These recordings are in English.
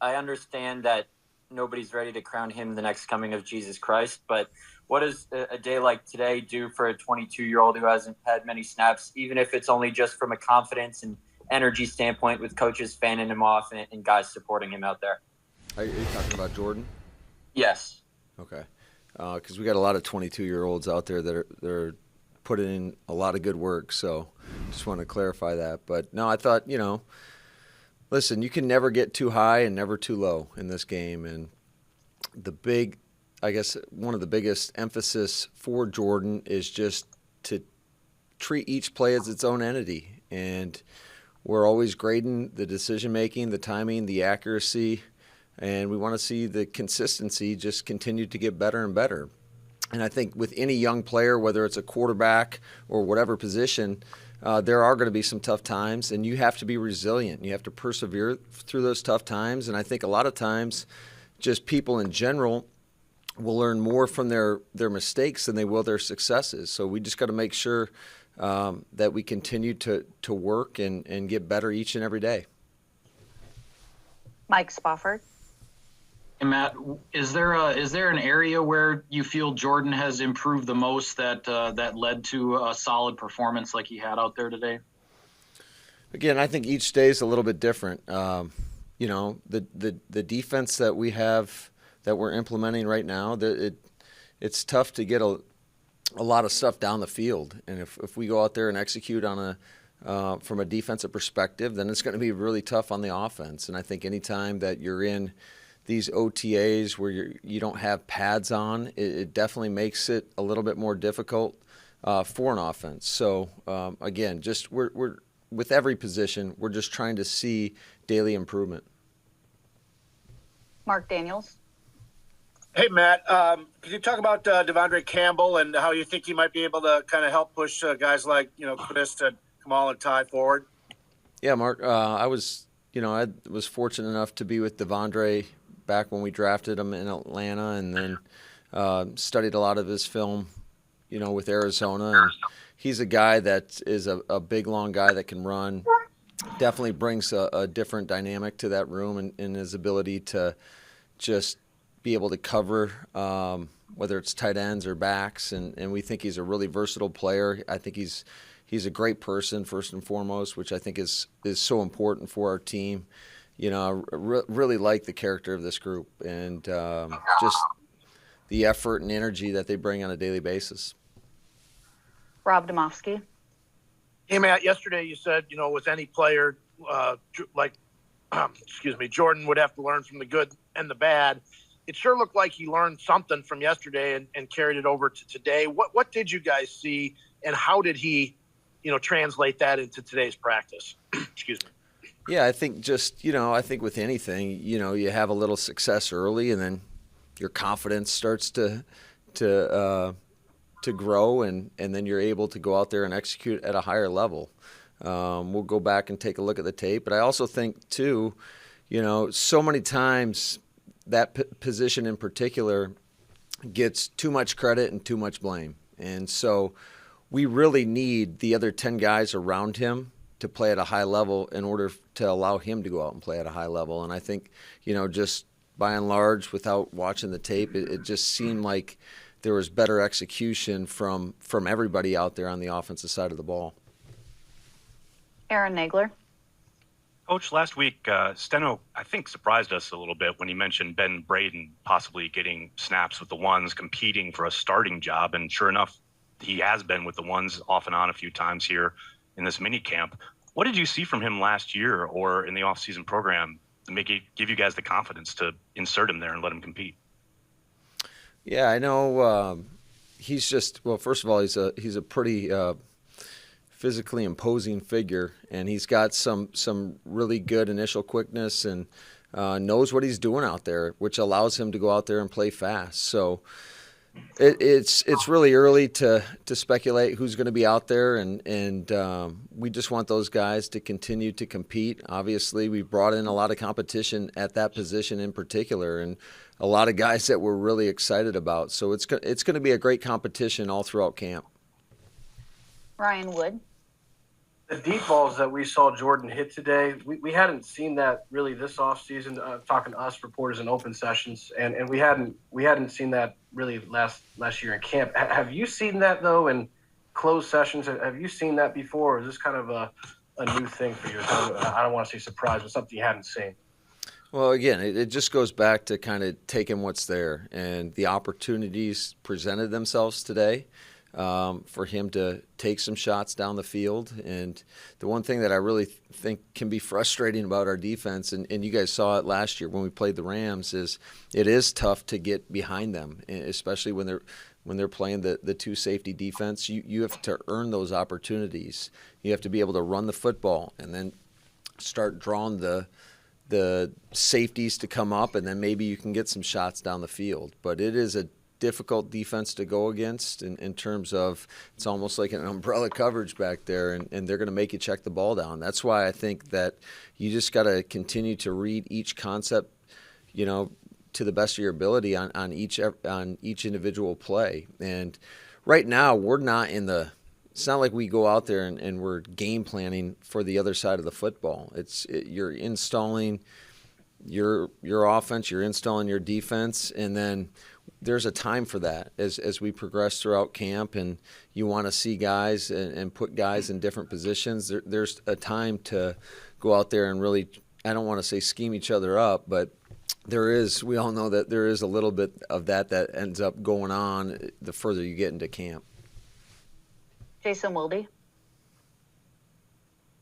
I understand that nobody's ready to crown him the next coming of Jesus Christ, but what does a day like today do for a 22-year-old who hasn't had many snaps, even if it's only just from a confidence and energy standpoint with coaches fanning him off and guys supporting him out there? Are you talking about Jordan? Yes. Okay. Because we got a lot of 22-year-olds out there that are putting in a lot of good work, so just want to clarify that. But, no, I thought, listen, you can never get too high and never too low in this game. And one of the biggest emphasis for Jordan is just to treat each play as its own entity. And we're always grading the decision-making, the timing, the accuracy, and we want to see the consistency just continue to get better and better. And I think with any young player, whether it's a quarterback or whatever position, there are going to be some tough times, and you have to be resilient. You have to persevere through those tough times. And I think a lot of times just people in general will learn more from their mistakes than they will their successes. So we just got to make sure that we continue to work and get better each and every day. Mike Spofford. Hey, Matt, is there an area where you feel Jordan has improved the most that led to a solid performance like he had out there today? Again, I think each day is a little bit different. The defense that we have that we're implementing right now, it's tough to get a lot of stuff down the field. And if we go out there and execute on from a defensive perspective, then it's going to be really tough on the offense. And I think anytime that you're in these OTAs where you don't have pads on, it definitely makes it a little bit more difficult for an offense. So again, just we're with every position, we're just trying to see daily improvement. Mark Daniels. Hey, Matt, could you talk about Devondre Campbell and how you think he might be able to kind of help push guys like, Chris to Kamal and Ty forward? Yeah, Mark, I was fortunate enough to be with Devondre back when we drafted him in Atlanta, and then studied a lot of his film, with Arizona. And he's a guy that is a big, long guy that can run. Definitely brings a different dynamic to that room in his ability to just be able to cover, whether it's tight ends or backs. And we think he's a really versatile player. I think he's a great person, first and foremost, which I think is so important for our team. I really like the character of this group and just the effort and energy that they bring on a daily basis. Rob Domofsky. Hey, Matt, yesterday you said, with any player, Jordan would have to learn from the good and the bad. It sure looked like he learned something from yesterday and carried it over to today. What did you guys see, and how did he, translate that into today's practice? Excuse me. Yeah, I think I think with anything, you have a little success early, and then your confidence starts to grow, and then you're able to go out there and execute at a higher level. We'll go back and take a look at the tape, but I also think too, so many times that position in particular gets too much credit and too much blame, and so we really need the other 10 guys around him to play at a high level in order to allow him to go out and play at a high level. And I think, just by and large, without watching the tape, it just seemed like there was better execution from everybody out there on the offensive side of the ball. Aaron Nagler. Coach, last week, Steno, I think, surprised us a little bit when he mentioned Ben Braden possibly getting snaps with the ones, competing for a starting job. And sure enough, he has been with the ones off and on a few times here in this mini camp. What did you see from him last year or in the offseason program to give you guys the confidence to insert him there and let him compete? Yeah, I know he's just, well, first of all, he's a pretty physically imposing figure, and he's got some really good initial quickness and knows what he's doing out there, which allows him to go out there and play fast. So it's really early to speculate who's going to be out there, and we just want those guys to continue to compete. Obviously, we brought in a lot of competition at that position in particular, and a lot of guys that we're really excited about. So it's going to be a great competition all throughout camp. Ryan Wood. The deep balls that we saw Jordan hit today, we hadn't seen that really this offseason, talking to us reporters in open sessions, and we hadn't seen that really last year in camp. Have you seen that, though, in closed sessions? Have you seen that before, or is this kind of a new thing for you? I don't want to say surprise, but something you hadn't seen. Well, again, it just goes back to kind of taking what's there, and the opportunities presented themselves today. For him to take some shots down the field. And the one thing that I really think can be frustrating about our defense, and you guys saw it last year when we played the Rams, is it is tough to get behind them, especially when they're playing the two safety defense. You have to earn those opportunities. You have to be able to run the football and then start drawing the safeties to come up, and then maybe you can get some shots down the field. But it is a difficult defense to go against in terms of it's almost like an umbrella coverage back there, and they're going to make you check the ball down. That's why I think that you just got to continue to read each concept, to the best of your ability on each individual play. And right now we're not it's not like we go out there and we're game planning for the other side of the football. You're installing your offense, you're installing your defense, and then there's a time for that as we progress throughout camp, and you want to see guys and put guys in different positions. There's a time to go out there and really, I don't want to say scheme each other up, but we all know that there is a little bit of that ends up going on the further you get into camp. Jason Wilde.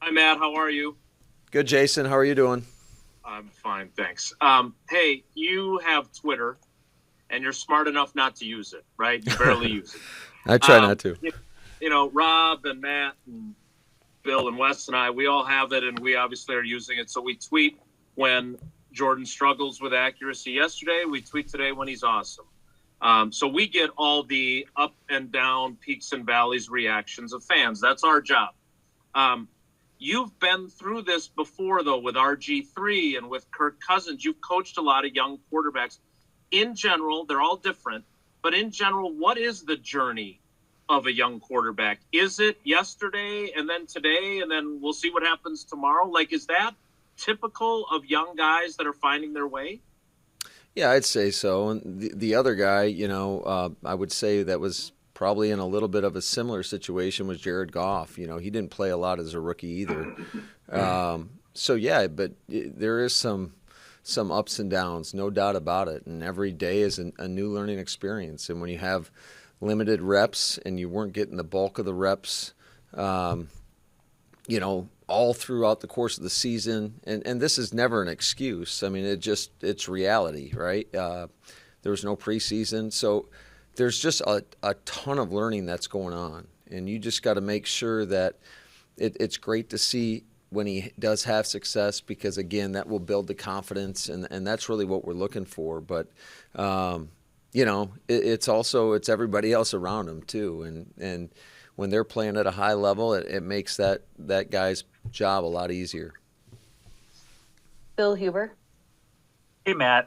Hi, Matt. How are you? Good, Jason. How are you doing? I'm fine, thanks. Hey, you have Twitter, and you're smart enough not to use it, right? You barely use it. I try not to. Rob and Matt and Bill and Wes and I, we all have it, and we obviously are using it. So we tweet when Jordan struggles with accuracy yesterday. We tweet today when he's awesome. So we get all the up and down, peaks and valleys reactions of fans. That's our job. You've been through this before, though, with RG3 and with Kirk Cousins. You've coached a lot of young quarterbacks. In general, they're all different, but in general, what is the journey of a young quarterback? Is it yesterday and then today and then we'll see what happens tomorrow? Like, is that typical of young guys that are finding their way? Yeah, I'd say so. And the other guy, I would say that was probably in a little bit of a similar situation was Jared Goff. He didn't play a lot as a rookie either. So, yeah, but there is some ups and downs, no doubt about it. And every day is a new learning experience. And when you have limited reps and you weren't getting the bulk of the reps, all throughout the course of the season, and this is never an excuse. I mean, it's reality, right? There was no preseason. So there's just a ton of learning that's going on. And you just got to make sure that it's great to see when he does have success, because again, that will build the confidence, and that's really what we're looking for. But it's everybody else around him too, and when they're playing at a high level, it makes that guy's job a lot easier. Bill Huber. Hey, Matt.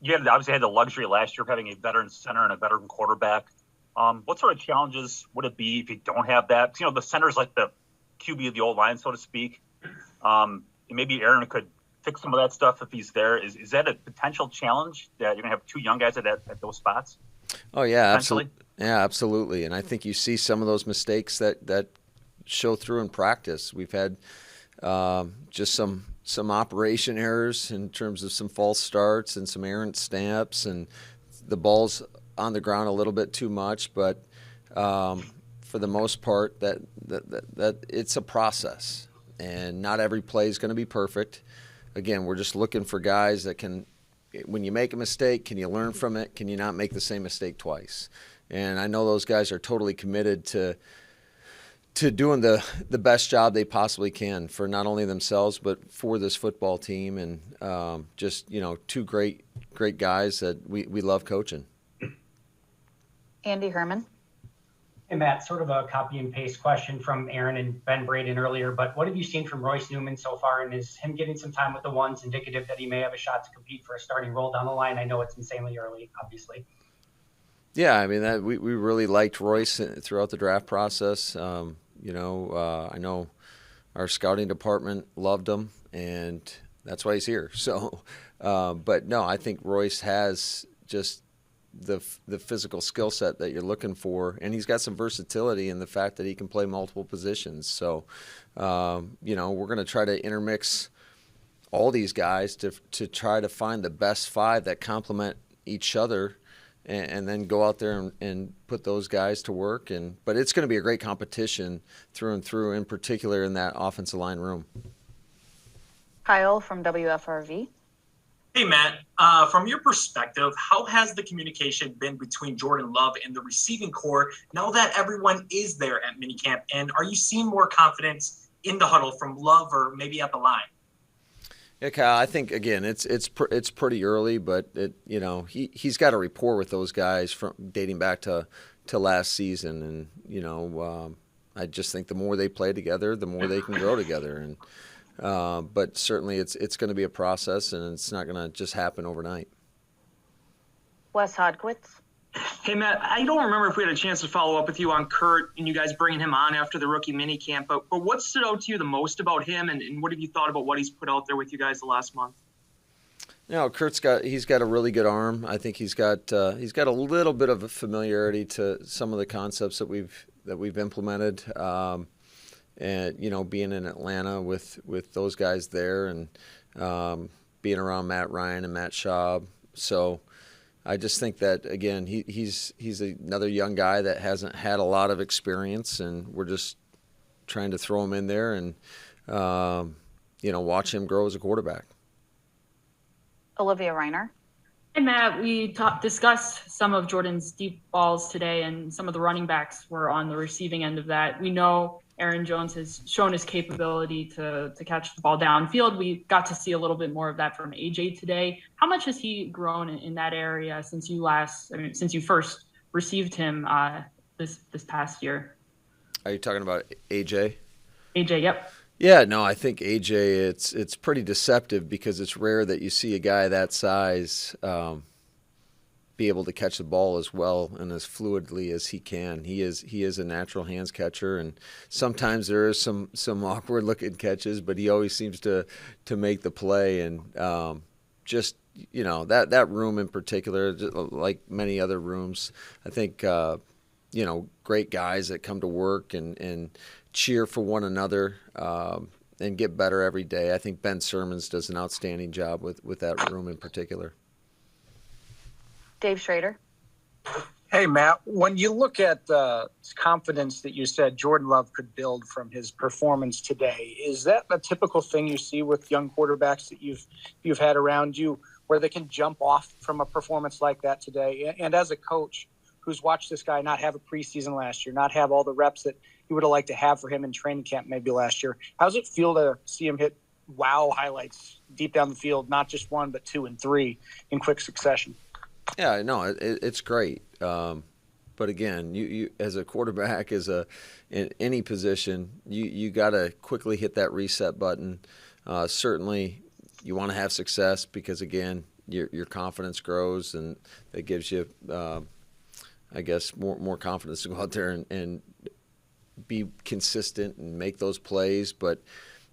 You obviously had the luxury last year of having a veteran center and a veteran quarterback. What sort of challenges would it be if you don't have that? The center's like the QB of the old line, so to speak. Maybe Aaron could fix some of that stuff if he's there. Is that a potential challenge that you're going to have two young guys at those spots? Oh, yeah, absolutely. Yeah, absolutely. And I think you see some of those mistakes that show through in practice. We've had just some operation errors in terms of some false starts and some errant snaps, and the ball's on the ground a little bit too much. But for the most part, that it's a process, and not every play is going to be perfect. Again, we're just looking for guys that can, when you make a mistake, can you learn from it? Can you not make the same mistake twice? And I know those guys are totally committed to doing the best job they possibly can for not only themselves but for this football team, and just two great guys that we love coaching. Andy Herman. Hey, Matt, sort of a copy and paste question from Aaron and Ben Braden earlier, but what have you seen from Royce Newman so far, and is him getting some time with the ones indicative that he may have a shot to compete for a starting role down the line? I know it's insanely early, obviously. Yeah, I mean, we really liked Royce throughout the draft process. I know our scouting department loved him, and that's why he's here. So, but no, I think Royce has just the physical skill set that you're looking for, and he's got some versatility in the fact that he can play multiple positions. So, we're going to try to intermix all these guys to try to find the best five that complement each other, and then go out there and put those guys to work. But it's going to be a great competition through and through, in particular in that offensive line room. Kyle from WFRV. Hey, Matt, from your perspective, how has the communication been between Jordan Love and the receiving corps now that everyone is there at minicamp? And are you seeing more confidence in the huddle from Love or maybe at the line? Yeah, Kyle, I think, again, it's pretty early, but he's got a rapport with those guys from dating back to last season. And, I just think the more they play together, the more they can grow together. And but certainly it's going to be a process, and it's not going to just happen overnight. Wes Hodkowitz. Hey, Matt, I don't remember if we had a chance to follow up with you on Kurt and you guys bringing him on after the rookie minicamp, but what stood out to you the most about him, and what have you thought about what he's put out there with you guys the last month? Kurt's got a really good arm. I think he's got a little bit of a familiarity to some of the concepts that we've implemented. And being in Atlanta with those guys there, and being around Matt Ryan and Matt Schaub. So I just think that, again, he's another young guy that hasn't had a lot of experience, and we're just trying to throw him in there and watch him grow as a quarterback. Olivia Reiner. Hey, Matt, we discussed some of Jordan's deep balls today, and some of the running backs were on the receiving end of that. We know Aaron Jones has shown his capability to catch the ball downfield. We got to see a little bit more of that from AJ today. How much has he grown in that area since you first received him this past year? Are you talking about AJ? AJ, yep. Yeah, no, I think AJ, it's pretty deceptive, because it's rare that you see a guy that size be able to catch the ball as well and as fluidly as he can. He is a natural hands catcher, and sometimes there is some awkward looking catches, but he always seems to make the play. And that room in particular, like many other rooms, I think great guys that come to work and cheer for one another and get better every day. I think Ben Sermons does an outstanding job with that room in particular. Dave Schrader. Hey, Matt, when you look at the confidence that you said Jordan Love could build from his performance today, is that a typical thing you see with young quarterbacks that you've had around you, where they can jump off from a performance like that today? And as a coach who's watched this guy not have a preseason last year, not have all the reps that you would have liked to have for him in training camp maybe last year, how does it feel to see him hit wow highlights deep down the field, not just 1, but 2 and 3 in quick succession? Yeah, no, it's great. But again, you as a quarterback, in any position, you got to quickly hit that reset button. Certainly, you want to have success, because again, your confidence grows, and that gives you, I guess, more confidence to go out there and be consistent and make those plays. But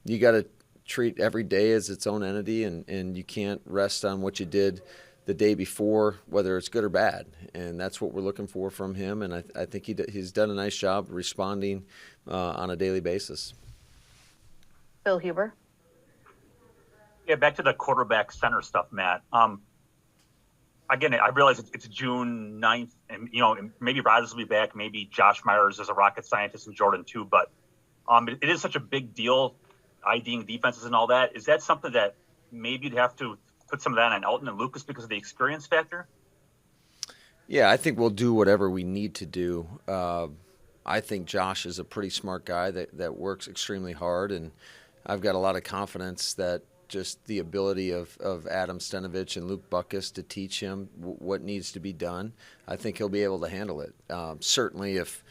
you got to treat every day as its own entity, and you can't rest on what you did the day before, whether it's good or bad. And that's what we're looking for from him. And I think he's done a nice job responding on a daily basis. Bill Huber. Yeah, back to the quarterback center stuff, Matt. Again, I realize it's June 9th, and maybe Rodgers will be back, maybe Josh Myers is a rocket scientist, and Jordan too, but it is such a big deal, IDing defenses and all that. Is that something that maybe you'd have to put some of that on Elton and Lucas because of the experience factor? Yeah, I think we'll do whatever we need to do. I think Josh is a pretty smart guy that works extremely hard, and I've got a lot of confidence that just the ability of Adam Stenovich and Luke Buckus to teach him what needs to be done, I think he'll be able to handle it. Certainly if,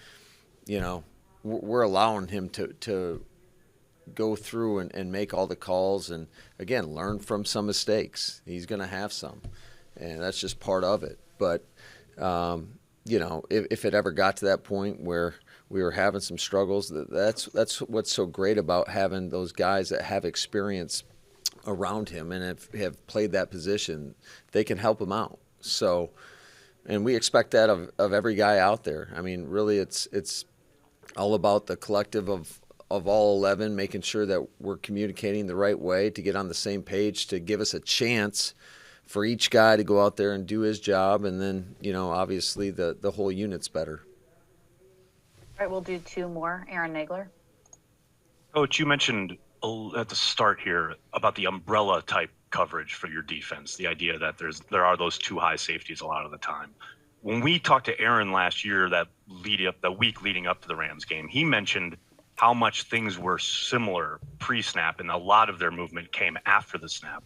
we're allowing him to go through and make all the calls and, again, learn from some mistakes. He's going to have some, and that's just part of it. But, if it ever got to that point where we were having some struggles. That's what's so great about having those guys that have experience around him and have played that position. They can help him out. So, and we expect that of every guy out there. I mean, really, it's all about the collective of all 11, making sure that we're communicating the right way to get on the same page, to give us a chance for each guy to go out there and do his job, and then, obviously the whole unit's better. All right, we'll do two more. Aaron Nagler. Coach, you mentioned at the start here about the umbrella type coverage for your defense, the idea that there are those two high safeties a lot of the time. When we talked to Aaron last year, the week leading up to the Rams game, he mentioned how much things were similar pre-snap, and a lot of their movement came after the snap.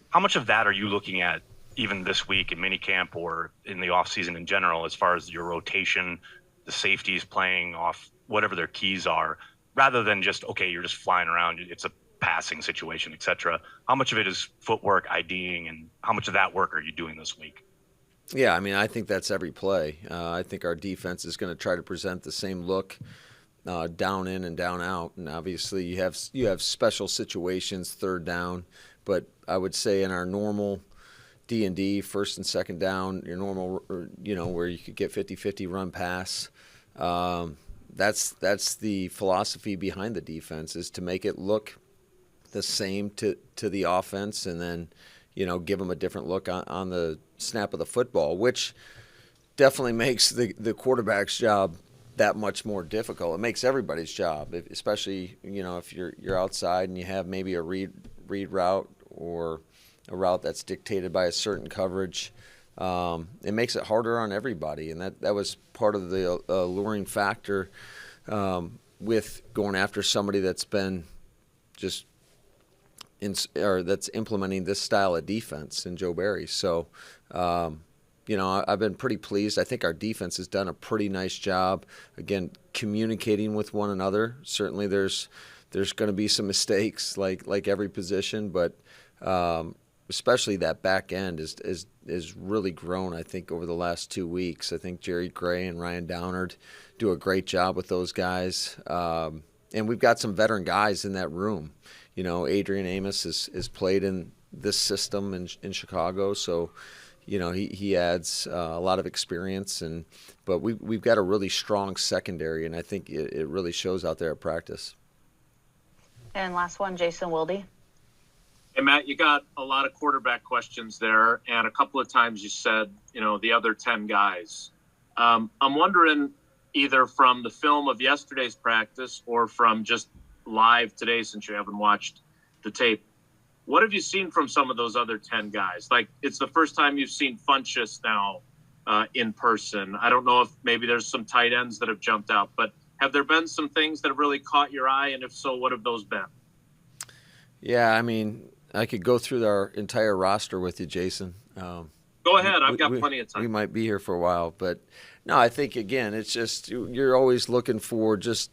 How much of that are you looking at even this week in minicamp or in the offseason in general, as far as your rotation, the safeties playing off whatever their keys are, rather than just, okay, you're just flying around, it's a passing situation, et cetera? How much of it is footwork, IDing, and how much of that work are you doing this week? Yeah, I mean, I think that's every play. I think our defense is going to try to present the same look down in and down out. And obviously you have special situations, third down. But I would say in our normal D&D, first and second down, your normal, where you could get 50-50 run pass, that's the philosophy behind the defense, is to make it look the same to the offense, and then, give them a different look on the snap of the football, which definitely makes the quarterback's job that much more difficult. It makes everybody's job, especially, if you're outside and you have maybe a read route or a route that's dictated by a certain coverage. It makes it harder on everybody, and that was part of the alluring factor with going after somebody that's been just that's implementing this style of defense in Joe Barry. So, I've been pretty pleased. I think our defense has done a pretty nice job, again, communicating with one another. Certainly there's going to be some mistakes like every position, but especially that back end is really grown, I think, over the last 2 weeks. I think Jerry Gray and Ryan Downard do a great job with those guys. And we've got some veteran guys in that room. Adrian Amos has played in this system in Chicago, so he adds a lot of experience. But we've got a really strong secondary, and I think it really shows out there at practice. And last one, Jason Wilde. Hey, Matt, you got a lot of quarterback questions there, and a couple of times you said, the other 10 guys. I'm wondering, either from the film of yesterday's practice or from just live today, since you haven't watched the tape, what have you seen from some of those other 10 guys? Like, it's the first time you've seen Funchess now in person. I don't know if maybe there's some tight ends that have jumped out, but have there been some things that have really caught your eye? And if so, what have those been? Yeah, I mean, I could go through our entire roster with you, Jason. Go ahead. I've got plenty of time. We might be here for a while. But, no, I think, again, it's just you're always looking for just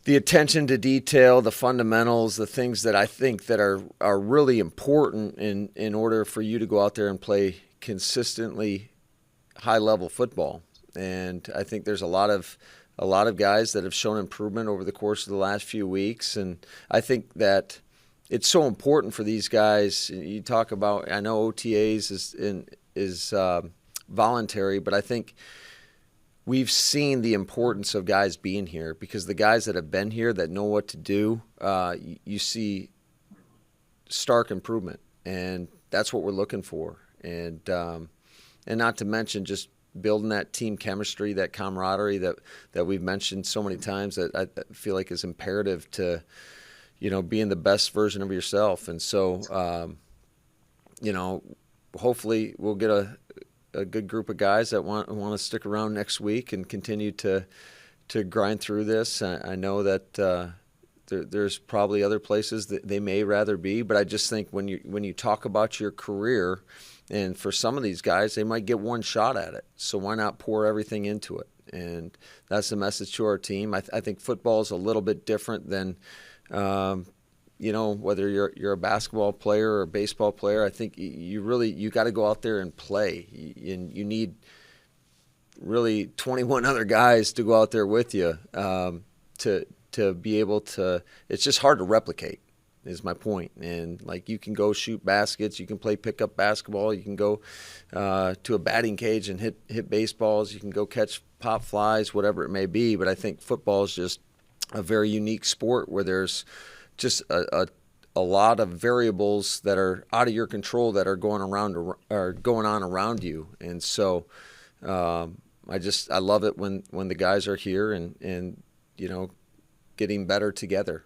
the attention to detail, the fundamentals, the things that I think that are really important in order for you to go out there and play consistently high-level football. And I think there's a lot of guys that have shown improvement over the course of the last few weeks. And I think that it's so important for these guys. You talk about, I know OTAs is voluntary, but I think we've seen the importance of guys being here, because the guys that have been here that know what to do, you see stark improvement, and that's what we're looking for. And not to mention just building that team chemistry, that camaraderie that we've mentioned so many times, that I feel like is imperative to, being the best version of yourself. And so, hopefully we'll get a good group of guys that want to stick around next week and continue to grind through this. I know that there's probably other places that they may rather be, but I just think when you talk about your career, and for some of these guys, they might get one shot at it. So why not pour everything into it? And that's the message to our team. I think football is a little bit different than whether you're a basketball player or a baseball player. I think you got to go out there and play, and you need really 21 other guys to go out there with you to be able to. It's just hard to replicate. Is my point. And like, you can go shoot baskets, you can play pickup basketball, you can go to a batting cage and hit baseballs, you can go catch pop flies, whatever it may be. But I think football is just a very unique sport where there's just a lot of variables that are out of your control that are going on around you. And so I love it when the guys are here and getting better together.